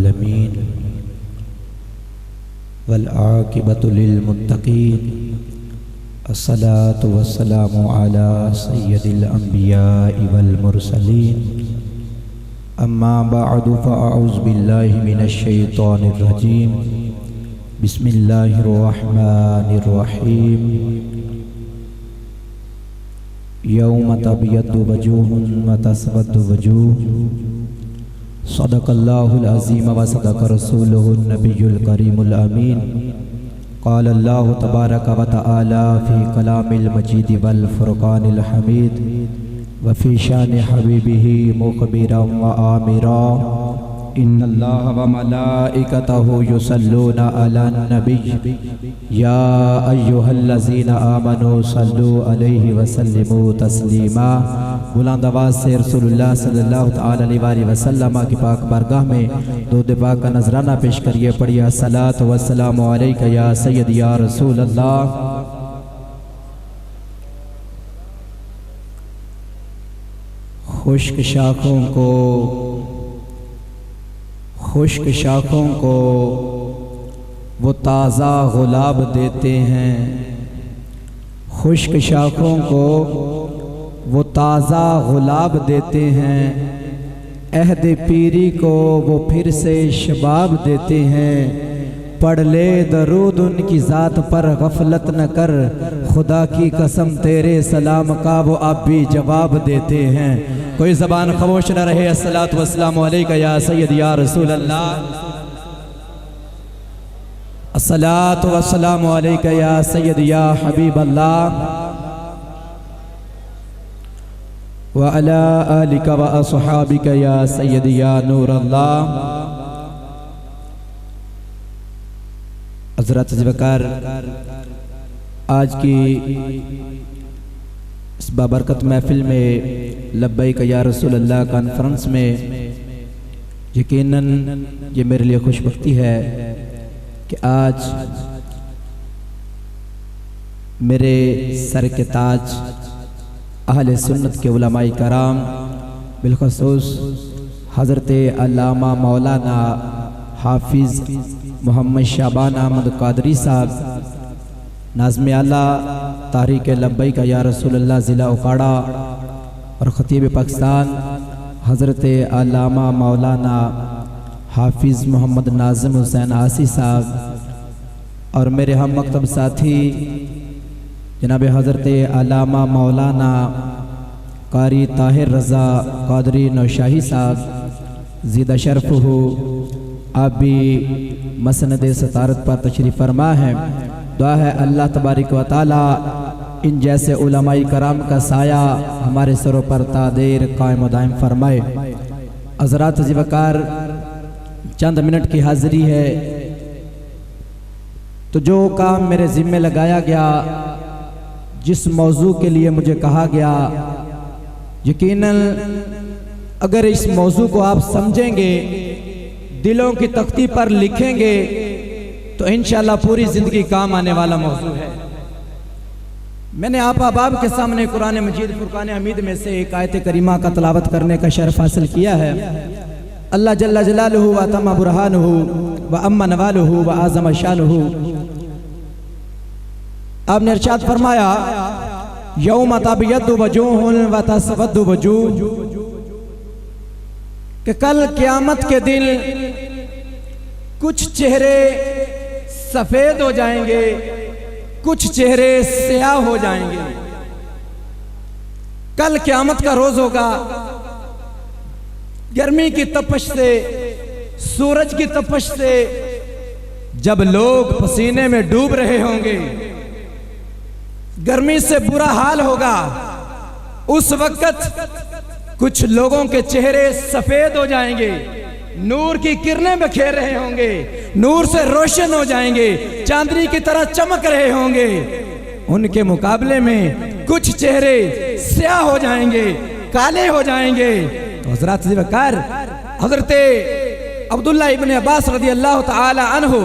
आलमीन वल आक़िबतु लिल मुत्तक़ीन अस्सलातु वस्सलामु अला सय्यदिल अंबियाइ वल मुरसलीन अम्मा बअदु फ़अऊज़ु बिल्लाहि मिनश शैतानिर रजीम बिस्मिल्लाहिर रहमानिर रहीम यौम तबियद्दु वजूहुन व तस्वद्दु वजूह सदक़ल्लाहुल अज़ीम व सदक़ रसूलुहुन नबियुल करीमुल अमीन क़ाल अल्लाहु तबारक व तआला फ़ी कलामिल मजीद वल फ़ुरक़ानिल हमीद व फ़ी शान हबीबिही मुख़बिरन व आमिरा इन्नल्लाह व मलाइकतहु युसल्लूना अलन नबी या अय्युहल्लज़ीना आमनू सल्लू अलैहि व सल्लिमू तस्लीमा। बुलंद आवाज़ से रसूलुल्लाह सल्लल्लाहु तआला अलैहि वसल्लम की पाक बारगाह में दूध पाक का नजराना पेश करिए। पढ़िए अस्सलातु वस्सलामु अलैका या सय्यदी या रसूल अल्लाह। खुश्क शाखों को वो ताज़ा गुलाब देते हैं, खुश्क शाखों को वो ताज़ा गुलाब देते हैं, अहद पीरी को वो फिर से शबाब देते हैं। पढ़ ले दरूद उनकी ज़ात पर गफलत न कर, खुदा की कसम तेरे सलाम का वो अब भी जवाब देते हैं। कोई ज़बान खामोश न रहे। अस्सलातु वस्सलामु अलैका या सय्यदी या रसूल अल्लाह। अस्सलातु वस्सलामु अलैका या सय्यदी या हबीब अल्लाह व अला आलिका व अस्हाबिका या सय्यदी या नूर अल्लाह। हज़रत ज़िवकार आज की इस बाबरकत महफिल में लब्बैक या रसूल अल्लाह कॉन्फ्रेंस में यकीनन ये मेरे लिए खुशबख्ती है कि आज मेरे सर के ताज अहले सुन्नत के उलमाए कराम बिलखसूस हज़रत अल्लामा मौलाना हाफिज़ मोहम्मद शाबान अहमद कादरी साहब नाज़्म आला तारीक़ लब्बैक या रसूल अल्लाह ज़िला उकाड़ा और ख़तीब पाकिस्तान हज़रत अल्लामा मौलाना हाफिज़ मोहम्मद नाज़िम हुसैन आसी साहब और मेरे हम मकतब साथी जनाब हज़रत अल्लामा मौलाना कारी ताहिर रज़ा कादरी नौशाही साहब ज़िदा शर्फ हो, आप भी मसनद सतारत पर तशरीफ़ फरमा है। दुआ है अल्लाह तबारिक व तआला इन जैसे उलमाई कराम का साया हमारे सरों पर तादेर कायम दायम फरमाए। हज़रात ज़िवकार चंद मिनट की हाज़िरी है, तो जो काम मेरे ज़िम्मे लगाया गया, जिस मौजू के लिए मुझे कहा गया, यकीनन अगर इस मौजू को आप समझेंगे, दिलों की तख्ती पर लिखेंगे, तो इंशाअल्लाह पूरी ज़िंदगी काम आने वाला मौजू है। मैंने आप अहबाब के सामने कुरान मजीद फुरकान हमीद में से एक आयत करीमा का तलावत करने का शर्फ हासिल किया है। अल्लाह जल्ला जलालुहु व तम्मा बुरहानुहु व अम्मा नवालुहु व आज़म शानुहु। आपने इरशाद फरमाया यौम तबियद्दु वजूहुन व तस्वद्दु वजूह, कि कल क़यामत के दिन कुछ चेहरे सफेद हो जाएंगे, कुछ चेहरे स्याह हो जाएंगे। कल क़यामत का रोज होगा, गर्मी की तपश से, सूरज की तपश से जब लोग पसीने में डूब रहे होंगे, गर्मी से बुरा हाल होगा, उस वक्त कुछ लोगों के चेहरे सफेद हो जाएंगे, नूर की किरणें बिखेर रहे होंगे, नूर से रोशन हो जाएंगे, चांदनी की तरह चमक रहे होंगे। उनके मुकाबले में कुछ चेहरे स्याह हो जाएंगे, काले हो जाएंगे। तो हज़रत ज़िवकार हज़रत अब्दुल्लाह इब्न अब्बास रज़ी अल्लाह तआला अन्हु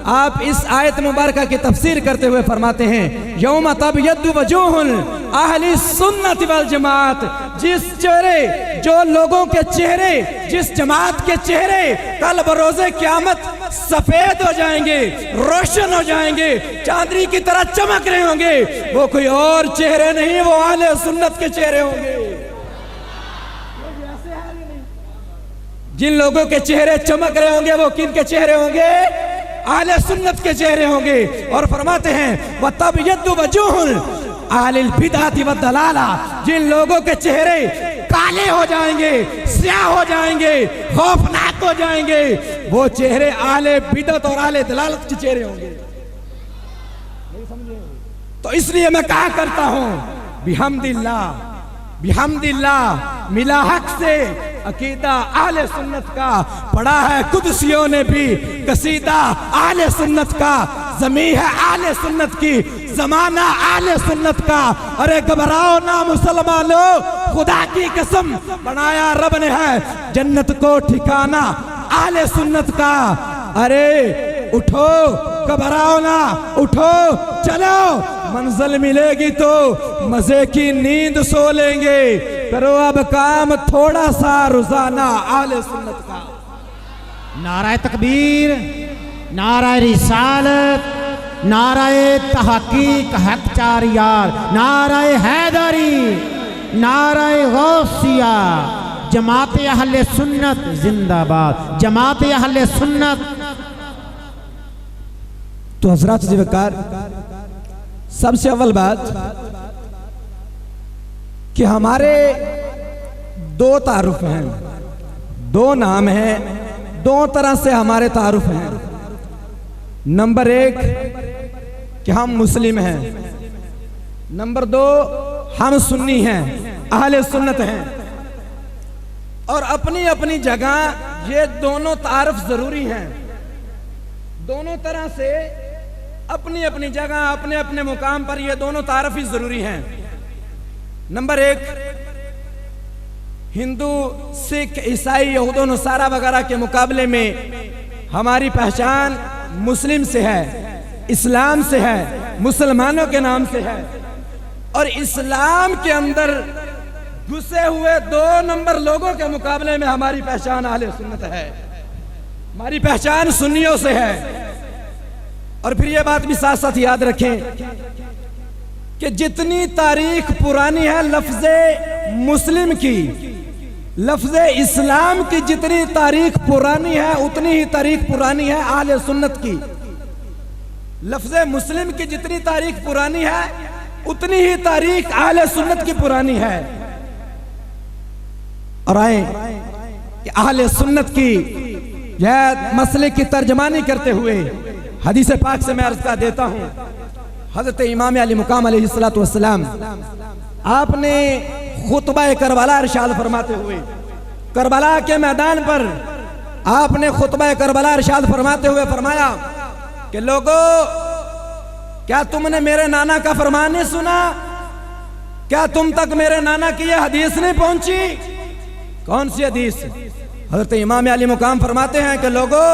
आप इस आयत मुबारका की तफसीर करते हुए फरमाते हैं यौम तबयद्दु वजूहुन अहली सुन्नत वल जमात, जिस चेहरे, जो लोगों के चेहरे, जिस जमात के चेहरे कल बरोज़े क़यामत सफेद हो जाएंगे, रोशन हो जाएंगे, चांदनी की तरह चमक रहे होंगे, वो कोई और चेहरे नहीं, वो अहले सुन्नत के चेहरे होंगे। जिन लोगों के चेहरे चमक रहे होंगे वो किन के चेहरे होंगे? अहले सुन्नत के चेहरे होंगे। और फरमाते हैं व तबयद्दु वजूहुल अहलिल बिदअति व दलाला, जिन लोगों के चेहरे काले हो जाएंगे, स्याह हो जाएंगे, खौफनाक हो जाएंगे, वो चेहरे अहले बिदअत और अहले दलालत के चेहरे होंगे। तो इसलिए मैं कहा करता हूं बिहम्दिल्लाह, बिहम्दिल्लाह, मिला हक से अकीदा अहले सुन्नत का, पढ़ा है कुदसियों ने भी कसीदा अहले सुन्नत का, ज़मीं है अहले सुन्नत की, ज़माना अहले सुन्नत का। अरे घबराओ ना मुसलमानों, खुदा की कसम बनाया रब ने है जन्नत को ठिकाना अहले सुन्नत का। अरे उठो, घबराओ ना, उठो, चलो, मंजिल मिलेगी तो मजे की नींद सो लेंगे। करो अब काम थोड़ा सा रोजाना अहले सुन्नत का। नाराए तकबीर, नाराए रिसालत, नाराए तहकीक हक चार यार, नाराए हैदरी, नाराए गौसिया, जमात अहले सुन्नत जिंदाबाद, जमात अहले सुन्नत। तो हजरात ज़िक्र, सबसे अव्वल बात कि हमारे दो तारुफ हैं, दो नाम हैं, दो तरह से हमारे तारुफ हैं। नंबर एक कि हम मुस्लिम हैं, नंबर दो हम सुन्नी हैं, अहले सुन्नत हैं। और अपनी अपनी जगह ये दोनों तारुफ जरूरी हैं, दोनों तरह से अपनी अपनी जगह, अपने अपने मुकाम पर ये दोनों तारुफ ही जरूरी हैं। नंबर एक, हिंदू, सिख, ईसाई, यहूदी, नसारा वगैरह के मुकाबले में हमारी पहचान मुस्लिम से है, इस्लाम से है, मुसलमानों के नाम से है। और इस्लाम के अंदर घुसे हुए दो नंबर लोगों के मुकाबले में हमारी पहचान अहले सुन्नत है, हमारी पहचान सुन्नियों से है। और फिर ये बात भी साथ साथ याद रखें कि जितनी तारीख पुरानी है लफ्ज़े मुस्लिम की, लफ्ज़े इस्लाम की जितनी तारीख पुरानी है उतनी ही तारीख पुरानी है अहले सुन्नत की। लफ्ज़े मुस्लिम की जितनी तारीख पुरानी है उतनी ही तारीख अहले सुन्नत की पुरानी है। और आए कि अहले सुन्नत की यह मसले की तर्जमानी करते हुए हदीस पाक से मैं अर्ज कर देता हूं। हजरत इमाम अली मुकाम अलैहिस्सलातु वस्सलाम आपने खुतबा करबला इरशाद फरमाते हुए, करबला के मैदान पर आपने खुतबा करबला इरशाद फरमाते हुए फरमाया कि लोगों, क्या तुमने मेरे नाना का फरमान नहीं सुना? क्या तुम तक मेरे नाना की यह हदीस नहीं पहुंची? कौन सी हदीस? हजरत इमाम अली मुकाम फरमाते हैं कि लोगों,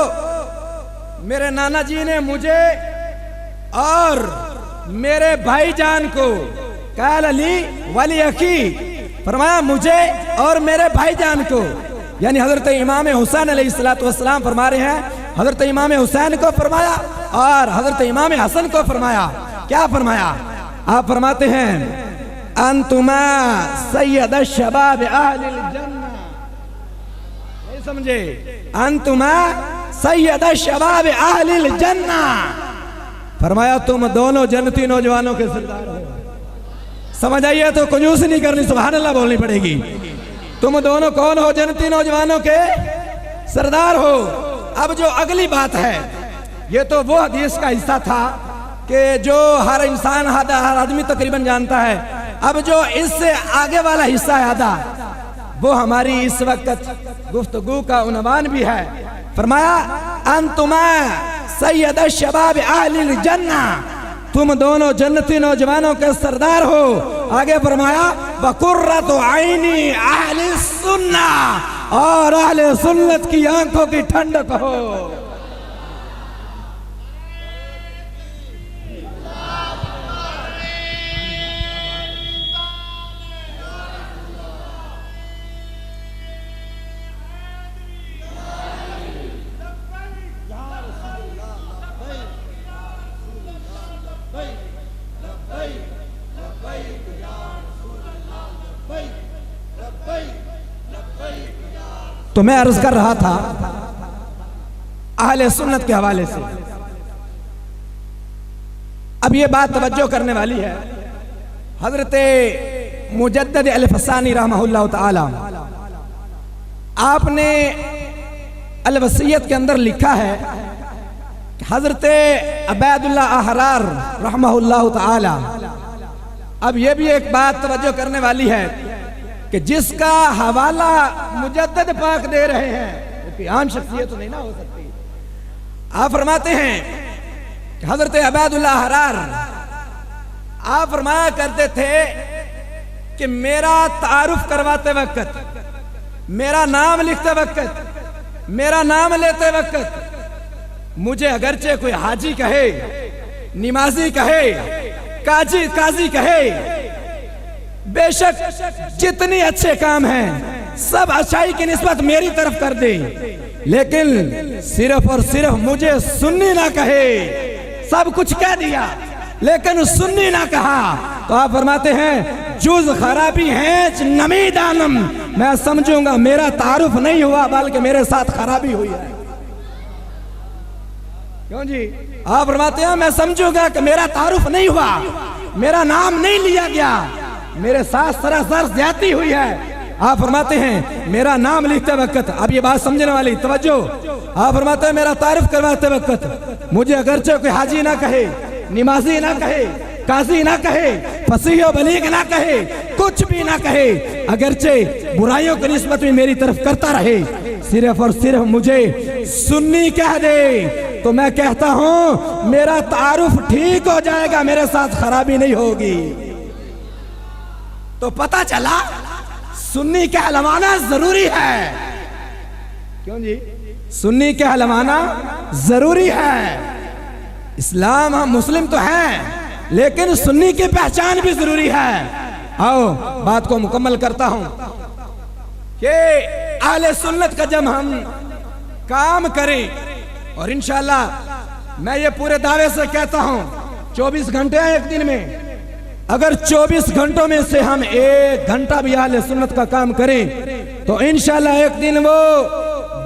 मेरे नाना जी ने मुझे और मेरे भाईजान को, काल अली वली अखी, फरमाया मुझे और मेरे भाईजान को, यानी हजरत इमाम हुसैन अलैहिस्सलातु वस्सलाम फरमा रहे हैं, हजरत इमाम हुसैन को फरमाया और हजरत इमाम हसन को फरमाया। क्या फरमाया? आप फरमाते हैं अंतुमा सैयद शबाब अहलिल जन्नह, नहीं समझे? अंतुमा सैयद शबाब अहलिल जन्नह, फरमाया तुम दोनों जन्नती नौजवानों के सरदार हो। समझ आइए तो कंजूस नहीं करनी, सुभान अल्लाह बोलनी पड़ेगी। तुम दोनों कौन हो? जन्नती नौजवानों के सरदार हो। अब जो अगली बात है, ये तो वो हदीस का हिस्सा था कि जो हर इंसान, हर आदमी तकरीबन जानता है। अब जो इससे आगे वाला हिस्सा है आधा, वो हमारी इस वक्त गुफ्तगू का उन्वान भी है। फरमाया अंतुमा सैयद शबाब अहलिल जन्नह, तुम दोनों जन्नती नौजवानों के सरदार हो। आगे फरमाया वकुर्रतु ऐनी अहले सुन्नह, और अहले सुन्नत की आंखों की ठंडक हो। तो मैं अर्ज कर रहा था अहले सुन्नत के हवाले से। अब ये बात तवज्जो करने वाली है, हजरत मुजद्दिद अल-फसानी रहमहुल्लाह ताला आपने अल-वसीयत के अंदर लिखा है कि हजरत अबैदुल्लाह अहरार रहमहुल्लाह ताला, अब ये भी एक बात तवज्जो करने वाली है कि जिसका हवाला मुजद्दिद पाक दे रहे हैं वो कोई आम शख्सियत तो नहीं ना हो सकती। आप फरमाते हैं कि हजरत अबैदुल्लाह अहरार आप फरमाया करते थे कि मेरा तारुफ करवाते वक्त, मेरा नाम लिखते वक्त, मेरा नाम लेते वक्त मुझे अगरचे कोई हाजी कहे, निमाजी कहे, काजी कहे, बेशक जितनी अच्छे काम हैं सब अच्छाई की निस्बत मेरी तरफ कर दे, लेकिन सिर्फ और सिर्फ मुझे सुन्नी ना कहे। सब कुछ कह दिया लेकिन सुन्नी ना कहा तो आप फरमाते हैं जुज खराबी है नमी दानम, मैं समझूंगा मेरा तारुफ नहीं हुआ बल्कि मेरे साथ खराबी हुई है। क्यों जी? आप फरमाते हैं मैं समझूंगा कि मेरा तारुफ नहीं हुआ, मेरा नाम नहीं लिया गया, मेरे साथ सरासर ज्यादती हुई है। आप फरमाते हैं मेरा नाम लिखते वक्त, अब ये बात समझने वाली तवज्जो, आप फरमाते हैं मेरा तारुफ करवाते वक्त मुझे अगरचे कोई हाजी ना कहे, निमाजी ना कहे, काजी ना कहे, फसीह बलीग ना कहे, कुछ भी ना कहे, अगरचे बुराइयों की निस्बत में मेरी तरफ करता रहे, सिर्फ और सिर्फ मुझे सुन्नी कह दे तो मैं कहता हूं मेरा तारुफ ठीक हो जाएगा, मेरे साथ खराबी नहीं होगी। तो पता चला सुन्नी कहलवाना जरूरी है। क्यों जी? सुन्नी कहलवाना जरूरी है। इस्लाम, हम मुस्लिम तो हैं लेकिन सुन्नी की पहचान भी जरूरी है। आओ बात को मुकम्मल करता हूं कि अहले सुन्नत का जब हम काम करें, और इंशाअल्लाह मैं ये पूरे दावे से कहता हूं 24 घंटे हैं एक दिन में, अगर 24 घंटों में से हम 1 घंटा भी अहले सुन्नत का काम करें तो इंशाअल्लाह एक दिन वो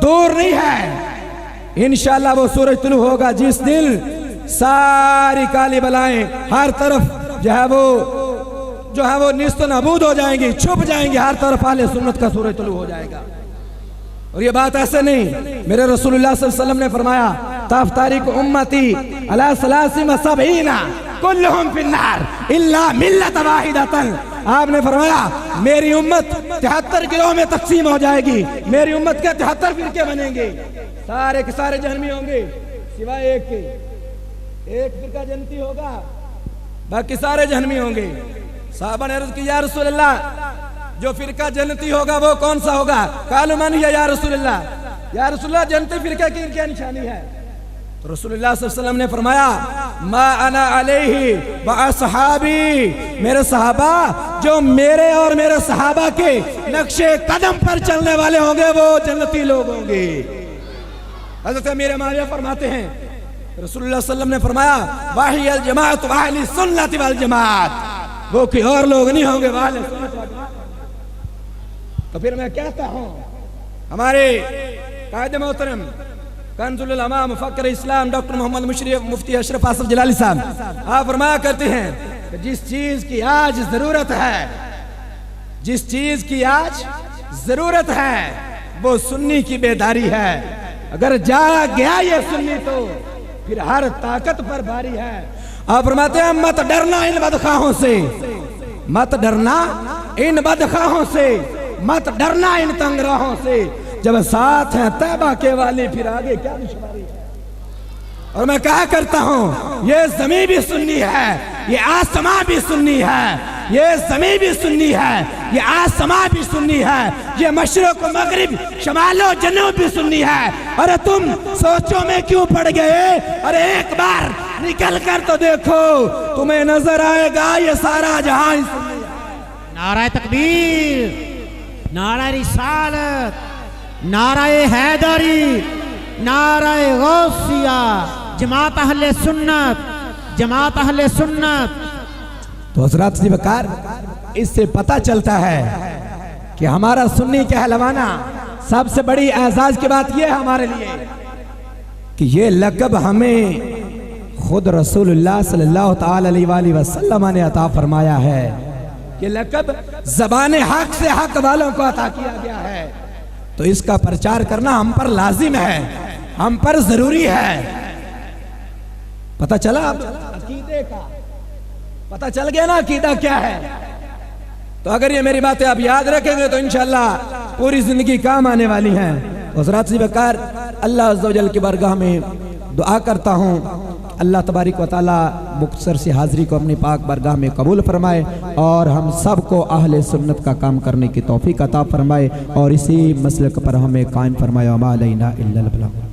दूर नहीं है, इंशाअल्लाह वो सूरज तुलू होगा जिस दिन सारी काली बलाएं हर तरफ जो है वो निस्त नबूद हो जाएंगी, छुप जाएंगी, हर तरफ अहले सुन्नत का सूरज तुलू हो जाएगा। और ये बात ऐसे नहीं, मेरे रसूलुल्लाह सल्लल्लाहु अलैहि वसल्लम ने फरमाया ताफ्तारिक उम्मती अला सलासी व सबईना कुल्लुहुम फिन्नार इल्ला मिल्लत वाहिदतन। आपने फरमाया मेरी उम्मत 73 गिरोह में तकसीम हो जाएगी, मेरी उम्मत के 73 फिरके बनेंगे, सारे के सारे जहन्नमी होंगे सिवाय एक के। एक फिरका जन्नती होगा, बाकी सारे जहन्नमी होंगे। साहबा ने अर्ज की या रसूल अल्लाह, जो फिरका जन्नती होगा वो कौन सा होगा? कालू मन या रसूल अल्लाह, या रसूल अल्लाह जन्नती फिरके की क्या निशानी है? तो रसूलुल्लाह सल्लल्लाहु अलैहि वसल्लम ने फरमाया मा अना अलैहि व असहाबी, मेरे सहाबा जो मेरे और मेरे सहाबा के नक्शे कदम पर चलने वाले होंगे वो जन्नती लोग होंगे। हज़रत अमीर माविया फरमाते हैं रसूलुल्लाह सल्लल्लाहु अलैहि वसल्लम ने फरमाया वाहियल जमात व अहली सुन्नत वल जमात, वो कोई और लोग नहीं होंगे वाले सुन्नत वल जमात। तो फिर मैं कहता हूं हमारे कायदे मोहतरम कंजुल उलमा मुफक्किर इस्लाम डॉक्टर मोहम्मद मुशर्रफ मुफ्ती अशरफ आसिफ जलाली साहब आप फरमाया करते हैं कि जिस चीज की आज जरूरत है, जिस चीज की आज जरूरत है वो सुन्नी की बेदारी है। अगर जा गया ये सुन्नी तो फिर हर ताकत पर भारी है। आप फरमाते हैं मत डरना इन बदखाहों से, मत डरना इन बदखाहों से, मत डरना इन तंगराहों से, जब साथ हैं तैबा के वाले फिर आगे क्या दुश्मनी है। और मैं कहा करता हूं ये जमीन भी सुन्नी है, ये आसमां भी सुन्नी है, ये जमीन भी सुन्नी है, ये आसमां भी सुन्नी है, ये मशरिक मगरिब शमालो जनूब भी सुन्नी है। अरे तुम सोचो में क्यों पड़ गए? अरे एक बार निकल कर तो देखो, तुम्हें नजर आएगा ये सारा जहां सुन्नी है। नाराए तकबीर, नाराए रिसालत, नाराए हैदरी, नाराए गौसिया, जमात अहले सुन्नत, जमात अहले सुन्नत। तो हज़रात जी बकार इससे पता चलता है कि हमारा सुन्नी कहलवाना सबसे बड़ी एहसास की बात यह है हमारे लिए कि ये लक़ब हमें खुद रसूलुल्लाह सल्लल्लाहु ताला अलैहि वसल्लम ने अता फरमाया है। ये लक़ब ज़बाने हक से हक वालों को अता किया गया है, तो इसका प्रचार करना हम पर लाजिम है, हम पर जरूरी है। पता चला अब अकीदे का, पता चल गया ना अकीदा क्या है। तो अगर ये मेरी बातें आप याद रखेंगे तो इंशाअल्लाह पूरी जिंदगी काम आने वाली हैं। हज़रात से बकार अल्लाह अज़्ज़ा व जल की बारगाह में दुआ करता हूँ, अल्लाह तबारिक व तआला मुख्तसर से हाज़िरी को अपनी पाक बारगाह में कबूल फरमाए और हम सब को अहले सुन्नत का काम करने की तौफीक अता फरमाए और इसी मसलक पर हमें कायम फरमाए। मा अलैना इल्लल बलाग।